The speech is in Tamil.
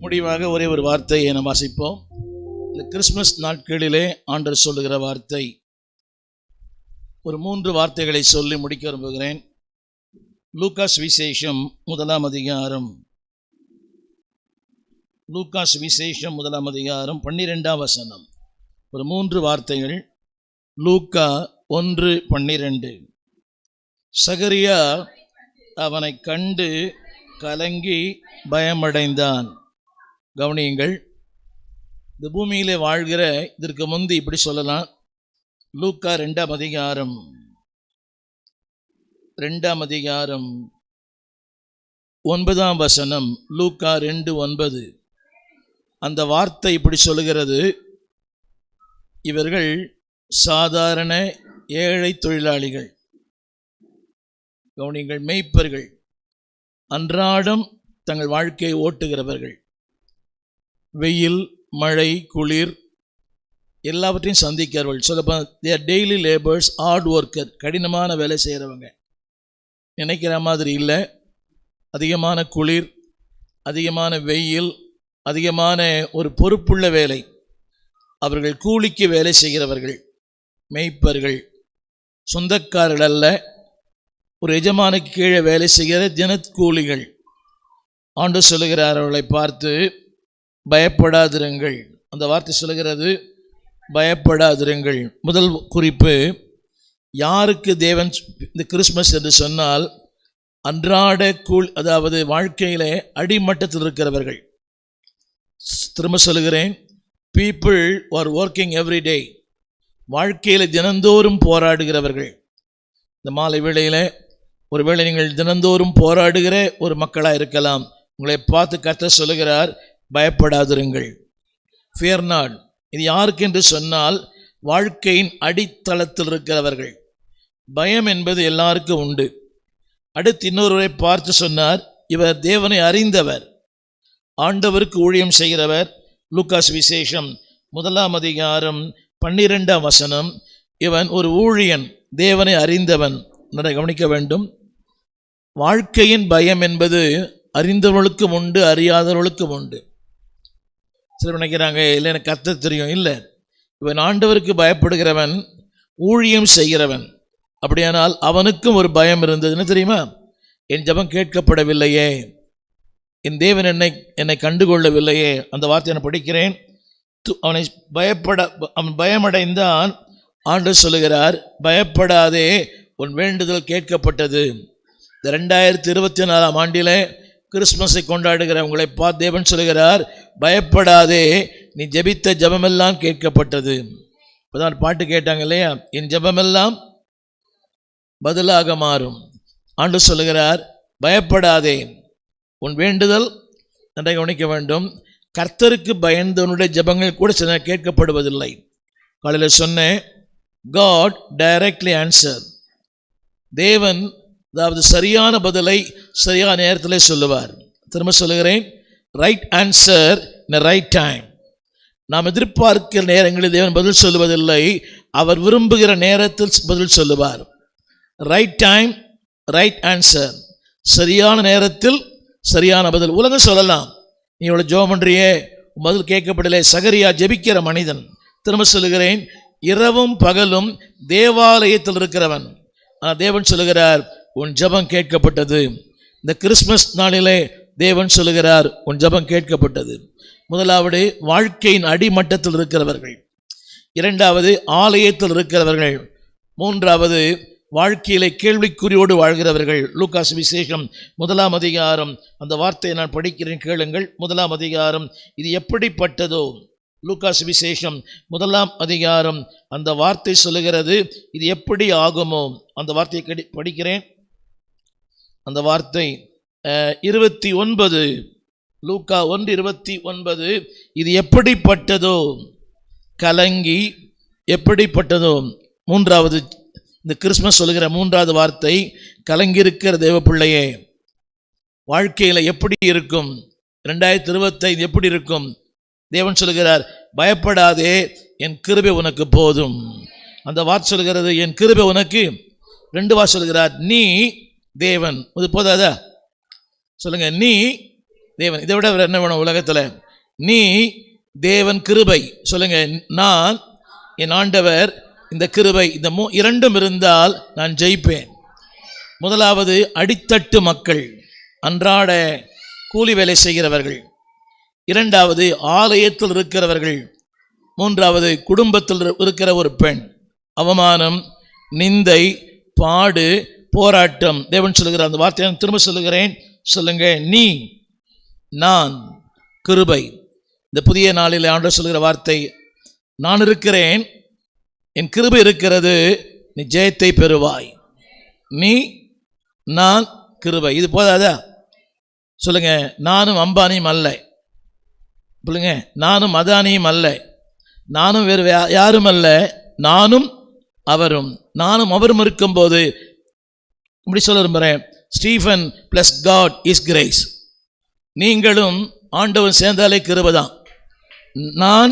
முடிவாக ஒரே ஒரு வார்த்தையை நாம் வாசிப்போம். இந்த கிறிஸ்துமஸ் நாட்களிலே ஆண்டவர் சொல்லுகிற வார்த்தை, ஒரு 3 வார்த்தைகளை சொல்லி முடிக்க விரும்புகிறேன். லூக்காஸ் விசேஷம் 1 அதிகாரம், லூக்காஸ் விசேஷம் 1 அதிகாரம் 12 வசனம். ஒரு 3 வார்த்தைகள். லூக்கா 1:12. சகரியா அவனை கண்டு கலங்கி பயமடைந்தான். கவனியுங்கள், இந்த பூமியிலே வாழ்கிற இதற்கு முந்தி இப்படி சொல்லலாம். லூக்கா 2 அதிகாரம் 9 வசனம். லூக்கா 2:9. அந்த வார்த்தை இப்படி சொல்லுகிறது, இவர்கள் சாதாரண ஏழை தொழிலாளிகள். கவனிங்கள், மேய்ப்பர்கள், அன்றாடம் தங்கள் வாழ்க்கையை ஓட்டுகிறவர்கள். வெயில், மழை, குளிர் எல்லாவற்றையும் சந்திக்கிறவர்கள். சொல்லப்போனால் they are daily laborers, hard worker, கடினமான வேலை செய்கிறவங்க. நினைக்கிற மாதிரி இல்லை. அதிகமான குளிர், அதிகமான வெயில், அதிகமான ஒரு பொறுப்புள்ள வேலை. அவர்கள் கூலிக்கு வேலை செய்கிறவர்கள், மேய்ப்பர்கள், சொந்தக்காரர்கள் அல்ல, ஒரு எஜமானுக்கு கீழே வேலை செய்கிற தினக்கூலிகள். ஆண்டவர் சொல்லுகிறார், அவர்களை பார்த்து பயப்படாதிருங்கள். அந்த வார்த்தை சொல்லுகிறது, பயப்படாதிருங்கள். முதல் குறிப்பு, யாருக்கு தேவன் இந்த கிறிஸ்மஸ் என்று சொன்னால், அன்றாட அதாவது வாழ்க்கையிலே அடிமட்டத்தில் இருக்கிறவர்கள். திரும்ப சொல்லுகிறேன், people are working every day, வாழ்க்கையில் தினந்தோறும் போராடுகிறவர்கள். இந்த மாலை வேளையில் ஒருவேளை நீங்கள் தினந்தோறும் போராடுகிற ஒரு மக்களாக இருக்கலாம். உங்களை பார்த்து கர்த்தர் சொல்லுகிறார், பயப்படாதிருங்கள். Fear not. இது யாருக்கு என்று சொன்னால், வாழ்க்கையின் அடித்தளத்தில் இருக்கிறவர்கள். பயம் என்பது எல்லாருக்கும் உண்டு. அடுத்து இன்னொருவரை பார்த்து சொன்னார், இவர் தேவனை அறிந்தவர், ஆண்டவருக்கு ஊழியம் செய்கிறவர். லூக்காஸ் விசேஷம் 1 அதிகாரம் 12 வசனம். இவன் ஒரு ஊழியன், தேவனை அறிந்தவன். கவனிக்க வேண்டும், வாழ்க்கையின் பயம் என்பது அறிந்தவர்களுக்கும் உண்டு, அறியாதவர்களுக்கும் உண்டு. சிலர் நினைக்கிறாங்க, இல்லை எனக்கு கர்த்தர் தெரியும். இல்லை, இவன் ஆண்டவருக்கு பயப்படுகிறவன், ஊழியம் செய்கிறவன். அப்படியானால் அவனுக்கும் ஒரு பயம் இருந்தது. என்ன தெரியுமா? என் ஜெபம் கேட்கப்படவில்லையே, என் தேவன் என்னை கண்டுகொள்ளவில்லையே. அந்த வார்த்தையை நான் படிக்கிறேன். அவன் பயமடைந்தான். ஆண்டவர் சொல்லுகிறார், பயப்படாதே, உன் வேண்டுதல் கேட்கப்பட்டது. இந்த 2024 ஆண்டிலே கிறிஸ்மஸை கொண்டாடுகிற உங்களை பார்த்து தேவன் சொல்லுகிறார், பயப்படாதே, நீ ஜெபித்த ஜெபமெல்லாம் கேட்கப்பட்டது. இப்போதான் பாட்டு கேட்டாங்க இல்லையா, என் ஜெபமெல்லாம் பதிலாக மாறும். ஆண்டவர் சொல்லுகிறார், பயப்படாதே, உன் வேண்டுதல் நன்றாக கவனிக்க வேண்டும். கர்த்தருக்கு பயந்தவனுடைய ஜெபங்கள் கூட சில கேட்கப்படுவதில்லை. காலையில் சொன்னேன், God directly answer. தேவன் அதாவது சரியான பதிலை சரியான நேரத்தில் சொல்லுவார். திரும்ப சொல்லுகிறேன், ரைட் ஆன்சர் இன் ரைட் டைம். நாம் எதிர்பார்க்கிற நேரங்களில் தேவன் பதில் சொல்லுவதில்லை, அவர் விரும்புகிற நேரத்தில் பதில் சொல்லுவார். ரைட் டைம், ரைட் ஆன்சர், சரியான நேரத்தில் சரியான பதில். உலகம் சொல்லலாம், நீ இவ்வளோ ஜெபம் பண்றியே, பதில் கேட்கப்படலை. சகரியா ஜெபிக்கிற மனிதன். திரும்ப சொல்லுகிறேன், இரவும் பகலும் தேவாலயத்தில் இருக்கிறவன். ஆனால் தேவன் சொல்லுகிறார், உன் ஜெபம் கேட்கப்பட்டது. இந்த கிறிஸ்மஸ் நாளிலே தேவன் சொல்லுகிறார், உன் ஜெபம் கேட்கப்பட்டது. முதலாவது வாழ்க்கையின் அடிமட்டத்தில் இருக்கிறவர்கள், 2வது ஆலயத்தில் இருக்கிறவர்கள், 3வது வாழ்க்கையிலே கேள்விக்குறியோடு வாழ்கிறவர்கள். லூக்காஸ் விசேஷம் 1 அதிகாரம், அந்த வார்த்தையை நான் படிக்கிறேன், கேளுங்கள். 1 அதிகாரம், இது எப்படிப்பட்டதோ. லூக்காஸ் விசேஷம் 1 அதிகாரம், அந்த வார்த்தை சொல்லுகிறது, இது எப்படி ஆகுமோ. அந்த வார்த்தையை படிக்கிறேன். அந்த வார்த்தை 29, லூக்கா 1:29. இது எப்படிப்பட்டதோ, கலங்கி எப்படிப்பட்டதோ. 3வது இந்த கிறிஸ்மஸ் சொல்லுகிற 3வது வார்த்தை, கலங்கியிருக்கிற தேவ பிள்ளையே, வாழ்க்கையில் எப்படி இருக்கும், 2025 எப்படி இருக்கும். தேவன் சொல்லுகிறார், பயப்படாதே, என் கிருபை உனக்கு போதும். அந்த வார்த்தை சொல்லுகிறது, என் கிருபை உனக்கு. 2 வார்த்தை சொல்லுகிறார், நீ தேவன். இது போதாதா? சொல்லுங்க, நீ தேவன். இதை விட என்ன வேணும் உலகத்தில்? நீ தேவன் கிருபை. சொல்லுங்க, நான் என் ஆண்டவர் இந்த கிருபை. இந்த இரண்டும் இருந்தால் நான் ஜெயிப்பேன். முதலாவது அடித்தட்டு மக்கள், அன்றாட கூலி வேலை செய்கிறவர்கள். இரண்டாவது ஆலயத்தில் இருக்கிறவர்கள். மூன்றாவது குடும்பத்தில் இருக்கிற ஒரு பெண். அவமானம், நிந்தை, பாடு, போராட்டம். தேவன் சொல்லுகிற அந்த வார்த்தையை திரும்ப சொல்லுகிறேன். சொல்லுங்க, நீ, நான், கிருபை. இந்த புதிய நாளில் ஆண்டவர் சொல்லுகிற வார்த்தை, நான் இருக்கிறேன், என் கிருபை இருக்கிறது, நீ ஜெயத்தை பெறுவாய். நீ, நான், கிருபை. இது போதாதா? சொல்லுங்க, நானும் அம்பானியும் அல்ல. சொல்லுங்க, நானும் அதானியும் அல்ல. நானும் வேறு யாரும் அல்ல. நானும் அவரும். நானும் அவரும் இருக்கும்போது இப்படி சொல்ல விரும்புகிறேன், Stephen plus God is grace. நீங்களும் ஆண்டவன் சேர்ந்தாலே கிருபை தான். நான்